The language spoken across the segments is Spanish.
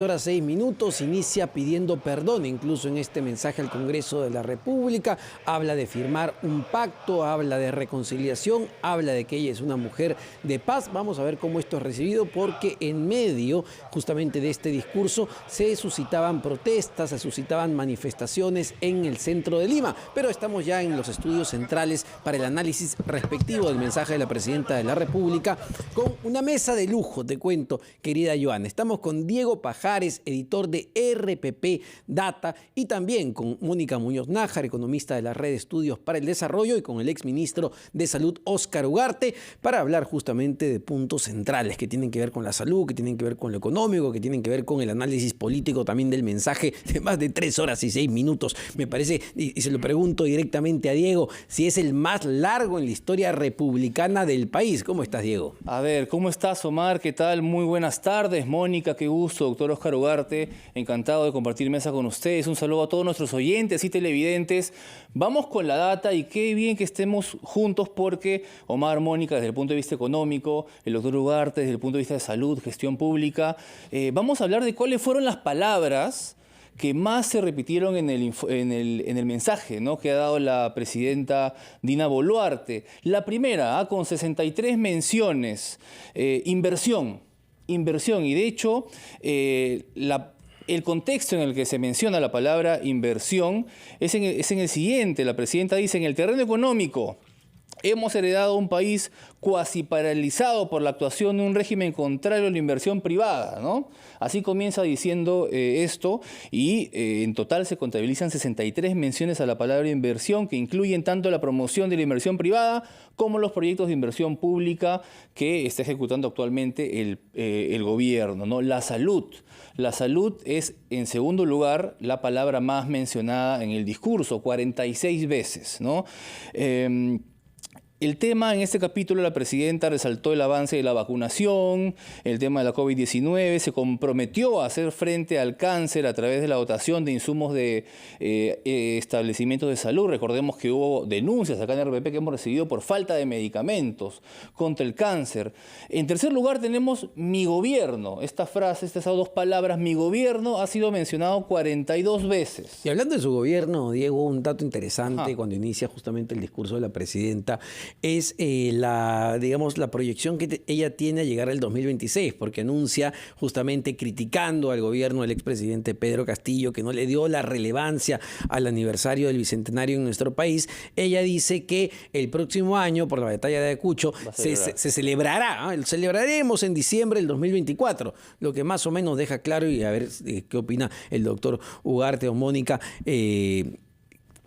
Horas 6 minutos, inicia pidiendo perdón, incluso en este mensaje al Congreso de la República, habla de firmar un pacto, habla de reconciliación, habla de que ella es una mujer de paz. Vamos a ver cómo esto es recibido, porque en medio justamente de este discurso se suscitaban protestas, se suscitaban manifestaciones en el centro de Lima, pero estamos ya en los estudios centrales para el análisis respectivo del mensaje de la Presidenta de la República, con una mesa de lujo, te cuento, querida Joana. Estamos con Diego Pajares, editor de RPP Data, y también con Mónica Muñoz Nájar, economista de la Red de Estudios para el Desarrollo, y con el exministro de Salud, Óscar Ugarte, para hablar justamente de puntos centrales que tienen que ver con la salud, que tienen que ver con lo económico, que tienen que ver con el análisis político también del mensaje de más de 3 horas y 6 minutos. Me parece, y se lo pregunto directamente a Diego, si es el más largo en la historia republicana del país. ¿Cómo estás, Diego? A ver, ¿cómo estás, Omar? ¿Qué tal? Muy buenas tardes. Mónica, qué gusto. Doctor Óscar Ugarte, encantado de compartir mesa con ustedes. Un saludo a todos nuestros oyentes y televidentes. Vamos con la data, y qué bien que estemos juntos, porque Omar, Mónica, desde el punto de vista económico, el doctor Ugarte desde el punto de vista de salud, gestión pública, vamos a hablar de cuáles fueron las palabras que más se repitieron en el mensaje, ¿no?, que ha dado la presidenta Dina Boluarte. La primera, con 63 menciones, inversión, y de hecho el contexto en el que se menciona la palabra inversión es en el siguiente. La presidenta dice: en el terreno económico hemos heredado un país cuasi paralizado por la actuación de un régimen contrario a la inversión privada, ¿no? Así comienza diciendo esto, y en total se contabilizan 63 menciones a la palabra inversión, que incluyen tanto la promoción de la inversión privada como los proyectos de inversión pública que está ejecutando actualmente el gobierno, ¿no? La salud. La salud es, en segundo lugar, la palabra más mencionada en el discurso, 46 veces, ¿no? El tema en este capítulo, la presidenta resaltó el avance de la vacunación, el tema de la COVID-19, se comprometió a hacer frente al cáncer a través de la dotación de insumos de establecimientos de salud. Recordemos que hubo denuncias acá en RPP que hemos recibido por falta de medicamentos contra el cáncer. En tercer lugar tenemos mi gobierno. Esta frase, estas dos palabras, mi gobierno, ha sido mencionado 42 veces. Y hablando de su gobierno, Diego, un dato interesante cuando inicia justamente el discurso de la presidenta es la proyección que ella tiene a llegar al 2026, porque anuncia justamente criticando al gobierno del expresidente Pedro Castillo, que no le dio la relevancia al aniversario del bicentenario en nuestro país. Ella dice que el próximo año, por la batalla de Ayacucho, se celebrará, celebraremos en diciembre del 2024, lo que más o menos deja claro, y a ver qué opina el doctor Ugarte o Mónica.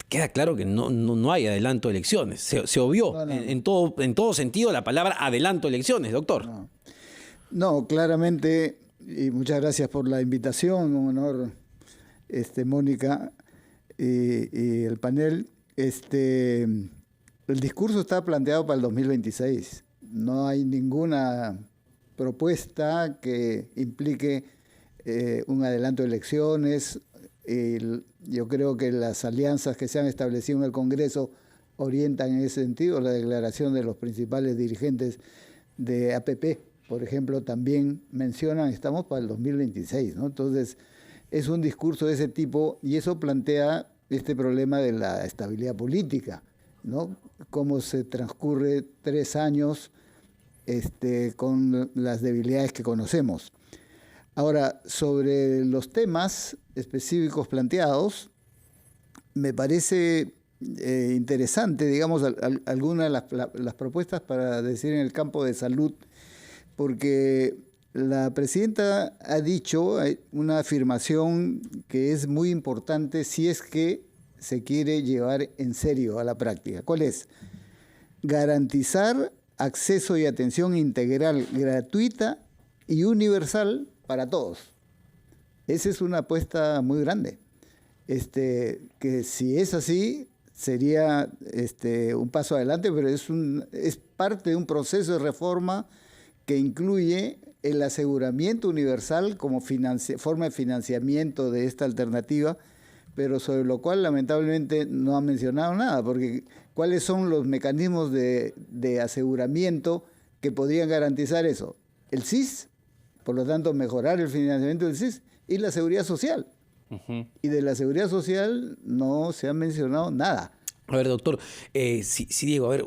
Queda claro que no hay adelanto de elecciones. Se obvió en todo sentido la palabra adelanto de elecciones, doctor. No, claramente, y muchas gracias por la invitación, un honor, Mónica, y el panel. El discurso está planteado para el 2026. No hay ninguna propuesta que implique un adelanto de elecciones. Yo creo que las alianzas que se han establecido en el Congreso orientan en ese sentido. La declaración de los principales dirigentes de APP, por ejemplo, también mencionan, estamos para el 2026, ¿no? Entonces, es un discurso de ese tipo, y eso plantea este problema de la estabilidad política, ¿no? Cómo se transcurre 3 años con las debilidades que conocemos. Ahora, sobre los temas específicos planteados, me parece interesante, digamos, algunas de las propuestas para decir en el campo de salud, porque la presidenta ha dicho una afirmación que es muy importante si es que se quiere llevar en serio a la práctica. ¿Cuál es? Garantizar acceso y atención integral, gratuita y universal para todos. Esa es una apuesta muy grande. Que si es así, sería un paso adelante, pero es parte de un proceso de reforma que incluye el aseguramiento universal como forma de financiamiento de esta alternativa, pero sobre lo cual lamentablemente no ha mencionado nada, porque ¿cuáles son los mecanismos de aseguramiento que podrían garantizar eso? El SIS, por lo tanto mejorar el financiamiento del SIS, y la seguridad social. Y de la seguridad social no se ha mencionado nada. A ver, doctor, sí, Diego, a ver,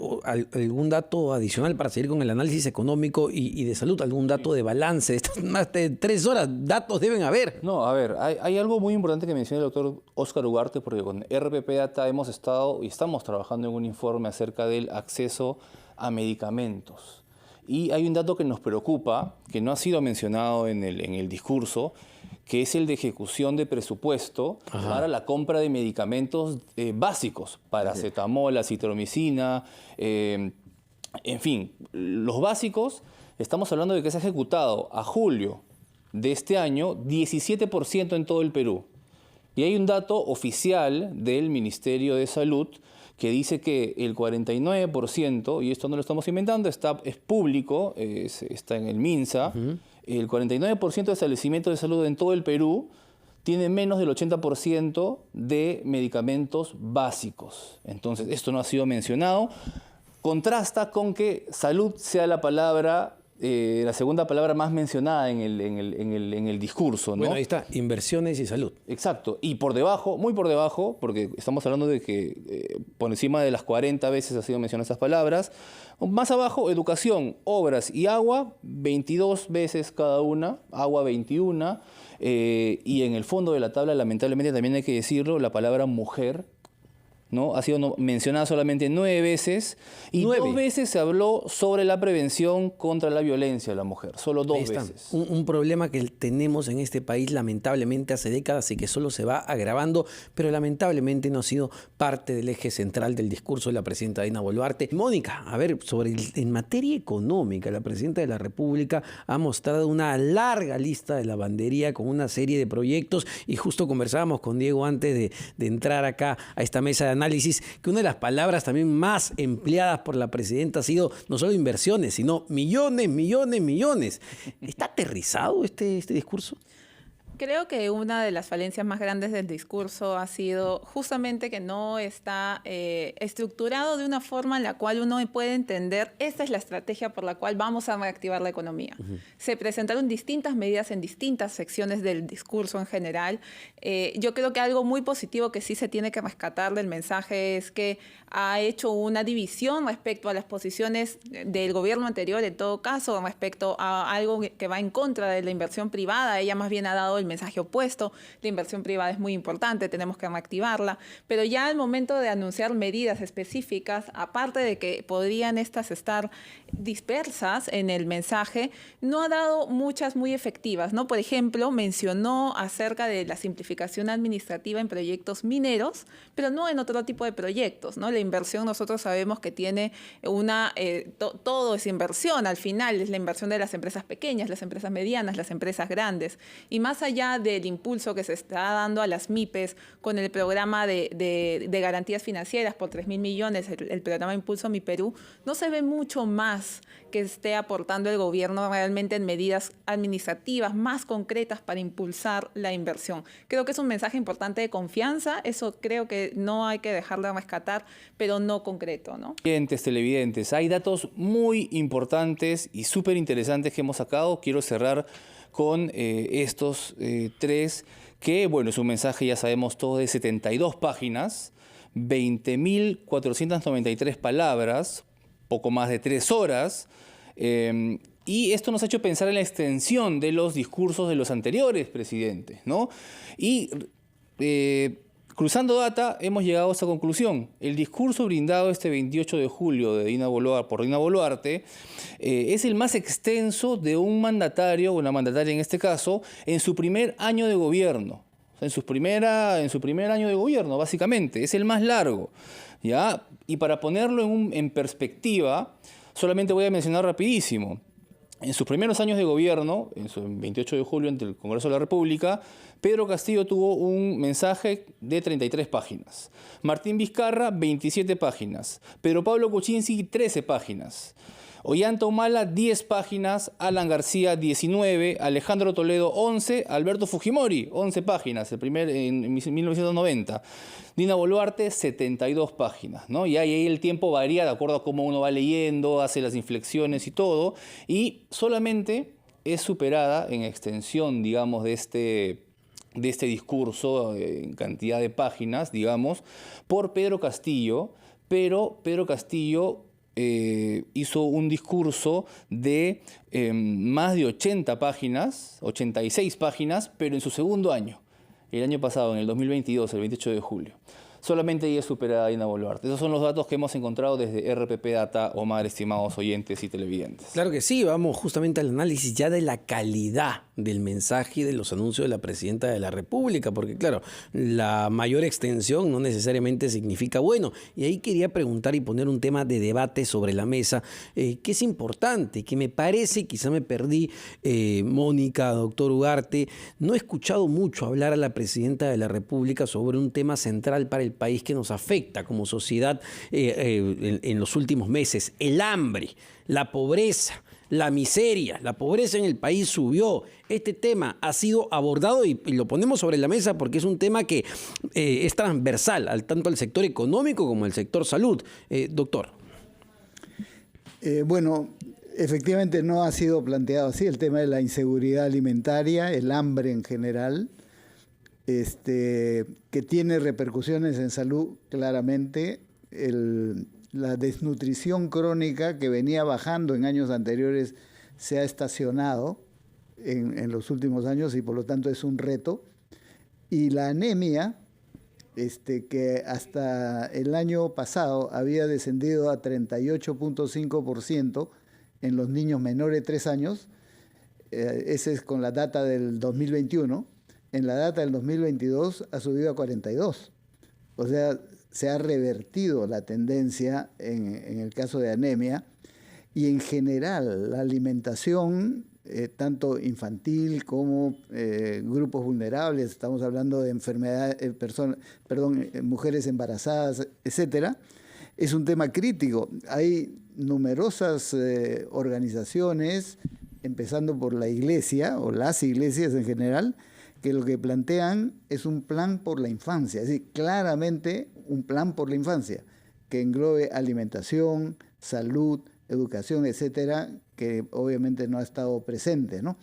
algún dato adicional para seguir con el análisis económico y de salud, algún dato de balance. Estas más de 3 horas, datos deben haber. No, a ver, hay algo muy importante que menciona el doctor Óscar Ugarte, porque con RPP Data hemos estado y estamos trabajando en un informe acerca del acceso a medicamentos. Y hay un dato que nos preocupa, que no ha sido mencionado en el discurso, que es el de ejecución de presupuesto para la compra de medicamentos básicos, paracetamol, acitromicina, en fin, los básicos. Estamos hablando de que se ha ejecutado a julio de este año 17% en todo el Perú. Y hay un dato oficial del Ministerio de Salud que dice que el 49%, y esto no lo estamos inventando, es público, está en el MINSA, el 49% de establecimientos de salud en todo el Perú tiene menos del 80% de medicamentos básicos. Entonces, esto no ha sido mencionado. Contrasta con que salud sea la palabra, la segunda palabra más mencionada en el discurso, ¿no? Bueno, ahí está, inversiones y salud. Exacto. Y por debajo, muy por debajo, porque estamos hablando de que por encima de las 40 veces ha sido mencionada estas palabras. Más abajo, educación, obras y agua, 22 veces cada una, agua 21. Y en el fondo de la tabla, lamentablemente también hay que decirlo, la palabra mujer, ¿no? Ha sido mencionada solamente 9 veces y 2 veces se habló sobre la prevención contra la violencia de la mujer, solo 2 veces. Un problema que tenemos en este país lamentablemente hace décadas y que solo se va agravando, pero lamentablemente no ha sido parte del eje central del discurso de la presidenta Dina Boluarte. Mónica, a ver, en materia económica, la presidenta de la República ha mostrado una larga lista de lavandería con una serie de proyectos y justo conversábamos con Diego antes de entrar acá a esta mesa de análisis, que una de las palabras también más empleadas por la presidenta ha sido no solo inversiones, sino millones, millones, millones. ¿Está aterrizado este discurso? Creo que una de las falencias más grandes del discurso ha sido justamente que no está estructurado de una forma en la cual uno puede entender esta es la estrategia por la cual vamos a reactivar la economía. Se presentaron distintas medidas en distintas secciones del discurso en general. Yo creo que algo muy positivo que sí se tiene que rescatar del mensaje es que ha hecho una división respecto a las posiciones del gobierno anterior, en todo caso, respecto a algo que va en contra de la inversión privada. Ella más bien ha dado el mensaje opuesto. La inversión privada es muy importante, tenemos que reactivarla, pero ya al momento de anunciar medidas específicas, aparte de que podrían estas estar dispersas en el mensaje, no ha dado muchas muy efectivas, ¿no? Por ejemplo, mencionó acerca de la simplificación administrativa en proyectos mineros, pero no en otro tipo de proyectos, ¿no? La inversión nosotros sabemos que tiene todo es inversión, al final es la inversión de las empresas pequeñas, las empresas medianas, las empresas grandes, y más allá del impulso que se está dando a las MIPES con el programa de garantías financieras por 3.000 millones, el programa Impulso Mi Perú, no se ve mucho más que esté aportando el gobierno realmente en medidas administrativas más concretas para impulsar la inversión. Creo que es un mensaje importante de confianza, eso creo que no hay que dejar de rescatar, pero no concreto, ¿no? Televidentes, hay datos muy importantes y súper interesantes que hemos sacado. Quiero cerrar con estos 3, que bueno, es un mensaje, ya sabemos todo, de 72 páginas, 20.493 palabras, poco más de 3 horas, y esto nos ha hecho pensar en la extensión de los discursos de los anteriores presidentes, ¿no? Y cruzando data, hemos llegado a esta conclusión. El discurso brindado este 28 de julio por Dina Boluarte es el más extenso de un mandatario, una mandataria en este caso, en su primer año de gobierno. O sea, en su primer año de gobierno, básicamente. Es el más largo, ¿ya? Y para ponerlo en perspectiva, solamente voy a mencionar rapidísimo. En sus primeros años de gobierno, en 28 de julio ante el Congreso de la República, Pedro Castillo tuvo un mensaje de 33 páginas. Martín Vizcarra, 27 páginas. Pedro Pablo Kuczynski, 13 páginas. Ollanta Humala, 10 páginas. Alan García, 19. Alejandro Toledo, 11. Alberto Fujimori, 11 páginas, el primer en 1990. Dina Boluarte, 72 páginas, ¿no? Y ahí el tiempo varía de acuerdo a cómo uno va leyendo, hace las inflexiones y todo. Y solamente es superada en extensión, digamos, de este de este discurso en cantidad de páginas, digamos, por Pedro Castillo, pero Pedro Castillo hizo un discurso de más de 80 páginas, 86 páginas, pero en su segundo año, el año pasado, en el 2022, el 28 de julio. Solamente ella es superada a Dina Boluarte. Esos son los datos que hemos encontrado desde RPP Data, Omar, estimados oyentes y televidentes. Claro que sí, vamos justamente al análisis ya de la calidad del mensaje y de los anuncios de la Presidenta de la República, porque claro, la mayor extensión no necesariamente significa bueno. Y ahí quería preguntar y poner un tema de debate sobre la mesa, que es importante, que me parece, quizá me perdí, Mónica, doctor Ugarte, no he escuchado mucho hablar a la Presidenta de la República sobre un tema central para el país que nos afecta como sociedad en los últimos meses: el hambre, la pobreza, la miseria. La pobreza en el país subió. Este tema ha sido abordado y lo ponemos sobre la mesa porque es un tema que es transversal tanto al sector económico como al sector salud. Doctor. Bueno, efectivamente no ha sido planteado así el tema de la inseguridad alimentaria, el hambre en general. Que tiene repercusiones en salud claramente, la desnutrición crónica que venía bajando en años anteriores se ha estacionado en los últimos años y por lo tanto es un reto. Y la anemia, que hasta el año pasado había descendido a 38.5% en los niños menores de 3 años, ese es con la data del 2021, en la data del 2022 ha subido a 42. O sea, se ha revertido la tendencia en el caso de anemia. Y en general, la alimentación, tanto infantil como grupos vulnerables, estamos hablando de enfermedades, mujeres embarazadas, etcétera, es un tema crítico. Hay numerosas organizaciones, empezando por la Iglesia, o las iglesias en general, que lo que plantean es un plan por la infancia, es decir, claramente un plan por la infancia, que englobe alimentación, salud, educación, etcétera, que obviamente no ha estado presente, ¿no?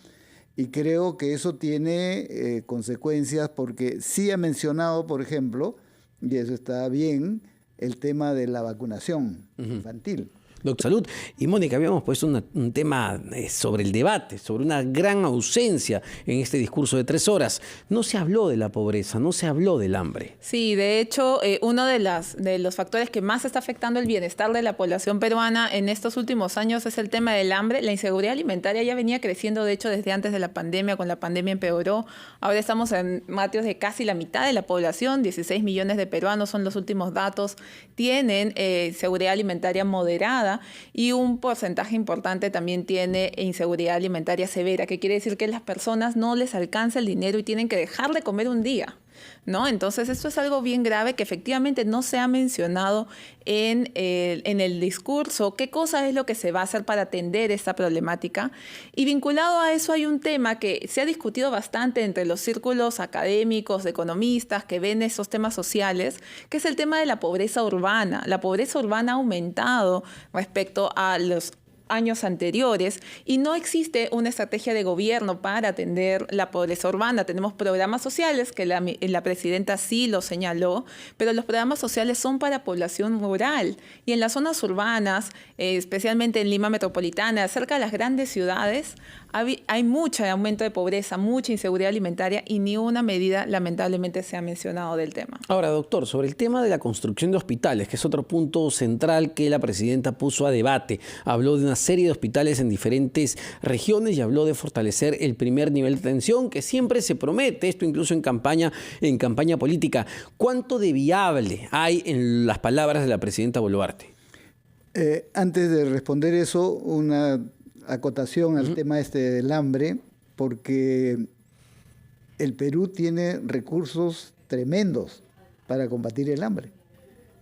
Y creo que eso tiene consecuencias porque sí ha mencionado, por ejemplo, y eso está bien, el tema de la vacunación infantil. Doctor Salud. Y Mónica, habíamos puesto un tema sobre el debate, sobre una gran ausencia en este discurso de 3 horas. No se habló de la pobreza, no se habló del hambre. Sí, de hecho, uno de los factores que más está afectando el bienestar de la población peruana en estos últimos años es el tema del hambre. La inseguridad alimentaria ya venía creciendo, de hecho, desde antes de la pandemia. Con la pandemia empeoró. Ahora estamos en ratios de casi la mitad de la población, 16 millones de peruanos son los últimos datos, tienen seguridad alimentaria moderada. Y un porcentaje importante también tiene inseguridad alimentaria severa, que quiere decir que las personas no les alcanza el dinero y tienen que dejar de comer un día, ¿no? Entonces, esto es algo bien grave que efectivamente no se ha mencionado en el discurso. ¿Qué cosa es lo que se va a hacer para atender esta problemática? Y vinculado a eso hay un tema que se ha discutido bastante entre los círculos académicos, economistas, que ven esos temas sociales, que es el tema de la pobreza urbana. La pobreza urbana ha aumentado respecto a los años anteriores y no existe una estrategia de gobierno para atender la pobreza urbana. Tenemos programas sociales, que la presidenta sí lo señaló, pero los programas sociales son para población rural y en las zonas urbanas, especialmente en Lima metropolitana, cerca de las grandes ciudades, hay mucho aumento de pobreza, mucha inseguridad alimentaria y ni una medida lamentablemente se ha mencionado del tema. Ahora, doctor, sobre el tema de la construcción de hospitales, que es otro punto central que la presidenta puso a debate, habló de una serie de hospitales en diferentes regiones y habló de fortalecer el primer nivel de atención, que siempre se promete, esto incluso en campaña política. ¿Cuánto de viable hay en las palabras de la presidenta Boluarte? Antes de responder eso, una acotación al tema del hambre, porque el Perú tiene recursos tremendos para combatir el hambre.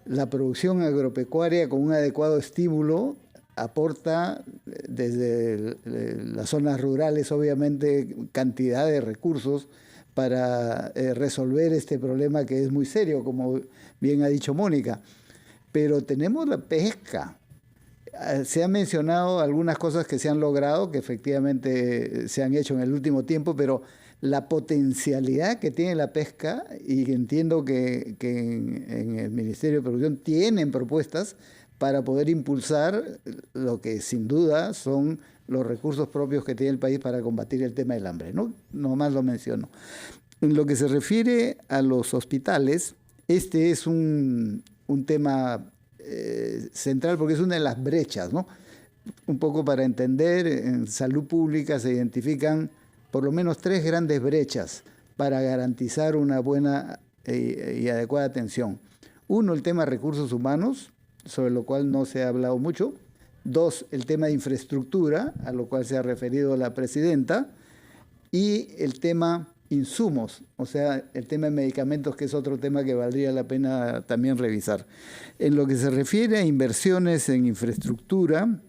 La producción agropecuaria con un adecuado estímulo aporta desde las zonas rurales, obviamente, cantidad de recursos para resolver este problema que es muy serio, como bien ha dicho Mónica. Pero tenemos la pesca. Se han mencionado algunas cosas que se han logrado, que efectivamente se han hecho en el último tiempo, pero la potencialidad que tiene la pesca, y entiendo que en el Ministerio de Producción tienen propuestas para poder impulsar lo que sin duda son los recursos propios que tiene el país para combatir el tema del hambre, ¿no? Nomás lo menciono. En lo que se refiere a los hospitales, este es un tema central porque es una de las brechas, ¿no? Un poco para entender, en salud pública se identifican por lo menos 3 grandes brechas para garantizar una buena y adecuada atención. 1, el tema de recursos humanos, sobre lo cual no se ha hablado mucho. 2, el tema de infraestructura, a lo cual se ha referido la presidenta. Y el tema insumos, o sea, el tema de medicamentos, que es otro tema que valdría la pena también revisar. En lo que se refiere a inversiones en infraestructura,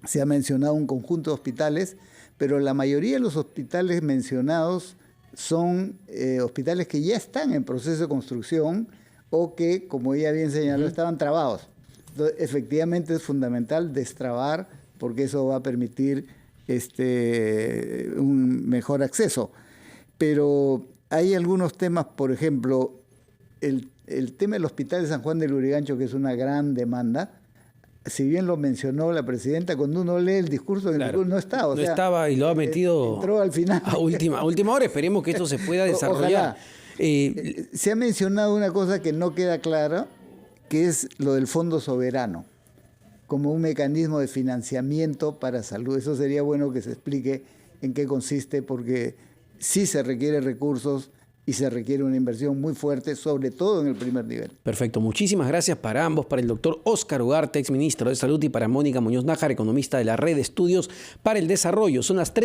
se ha mencionado un conjunto de hospitales, pero la mayoría de los hospitales mencionados son hospitales que ya están en proceso de construcción o que, como ella bien señaló, estaban trabados. Entonces, efectivamente es fundamental destrabar, porque eso va a permitir un mejor acceso. Pero hay algunos temas, por ejemplo, el tema del Hospital de San Juan de Lurigancho, que es una gran demanda. Si bien lo mencionó la presidenta, cuando uno lee el discurso, el discurso no está. No estaba y lo ha metido entró al final. A última hora. Esperemos que esto se pueda desarrollar. Se ha mencionado una cosa que no queda clara, que es lo del Fondo Soberano, como un mecanismo de financiamiento para salud. Eso sería bueno que se explique en qué consiste, porque sí se requieren recursos y se requiere una inversión muy fuerte, sobre todo en el primer nivel. Perfecto. Muchísimas gracias para ambos, para el doctor Óscar Ugarte, exministro de Salud, y para Mónica Muñoz Nájar, economista de la Red de Estudios para el Desarrollo. Son las 3.